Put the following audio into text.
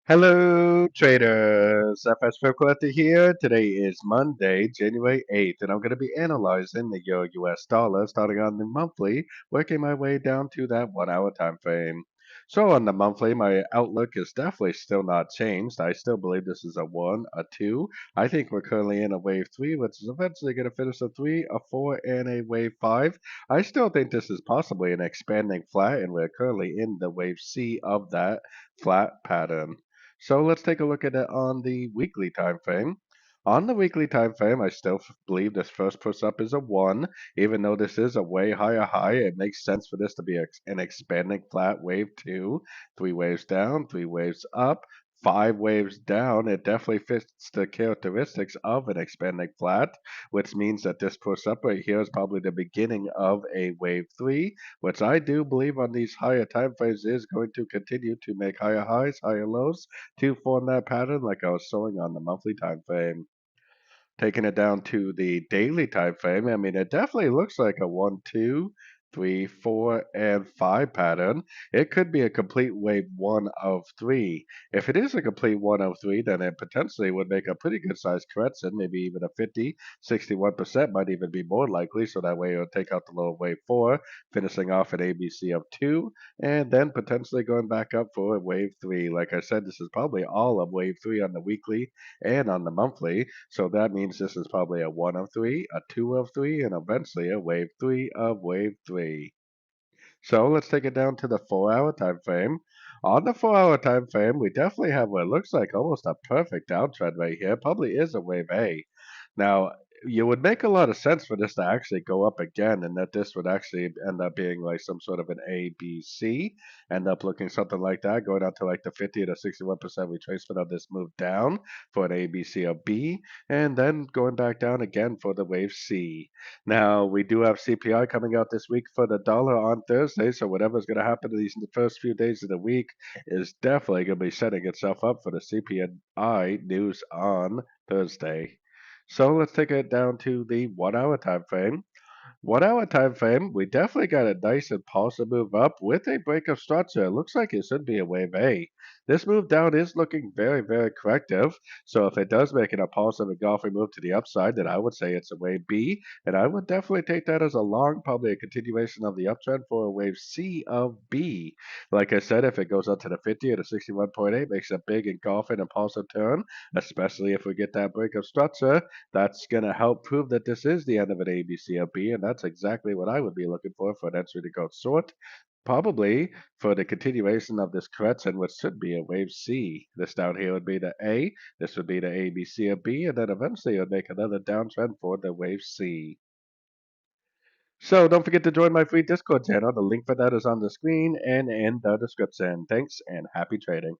Hello, traders. FX Pip Collector here. Today is Monday, January 8th, and I'm going to be analyzing the Euro US dollar starting on the monthly, working my way down to that 1 hour time frame. So, on the monthly, my outlook is definitely still not changed. I still believe this is a 1, a 2. I think we're currently in a wave 3, which is eventually going to finish a 3, a 4, and a wave 5. I still think this is possibly an expanding flat, and we're currently in the wave C of that flat pattern. So let's take a look at it on the weekly time frame. On the weekly time frame, I still believe this first push up is a 1. Even though this is a way higher high, it makes sense for this to be an expanding flat wave 2. 3 waves down, 3 waves up, 5 waves down. It definitely fits the characteristics of an expanding flat, which means that this push up right here is probably the beginning of a wave 3, which I do believe on these higher time frames is going to continue to make higher highs, higher lows to form that pattern like I was showing on the monthly time frame. Taking it down to the daily time frame, I mean, it definitely looks like a 1, 2, 3, 4, and 5 pattern. It could be a complete wave 1 of 3. If it is a complete 1 of 3, then it potentially would make a pretty good sized correction, maybe even a 50, 61% might even be more likely. So that way it would take out the low wave 4, finishing off at ABC of 2, and then potentially going back up for wave 3. Like I said, this is probably all of wave 3 on the weekly and on the monthly. So that means this is probably a 1 of 3, a 2 of 3, and eventually a wave 3 of wave 3. So let's take it down to the 4 hour time frame. On the 4 hour time frame, we definitely have what looks like almost a perfect downtrend right here. Probably is a wave A. Now, you would make a lot of sense for this to actually go up again, and that this would actually end up being like some sort of an A, B, C, end up looking something like that, going out to like the 50 to 61% retracement of this move down for an A, B, C, or B, and then going back down again for the wave C. Now, we do have CPI coming out this week for the dollar on Thursday, so whatever's going to happen to these in the first few days of the week is definitely going to be setting itself up for the CPI news on Thursday. So let's take it down to the 1 hour time frame. 1 hour time frame, we definitely got a nice impulsive move up with a break of structure. It looks like it should be a wave A. This move down is looking very, very corrective. So if it does make an impulsive engulfing move to the upside, then I would say it's a wave B. And I would definitely take that as a long, probably a continuation of the uptrend for a wave C of B. Like I said, if it goes up to the 50 or the 61.8, makes a big engulfing impulsive turn, especially if we get that break of structure. That's going to help prove that this is the end of an ABCLB, and that's exactly what I would be looking for an entry to go short. Probably for the continuation of this correction, which should be a wave C. This down here would be the A, this would be the ABCLB, and then eventually it would make another downtrend for the wave C. So don't forget to join my free Discord channel. The link for that is on the screen and in the description. Thanks and happy trading.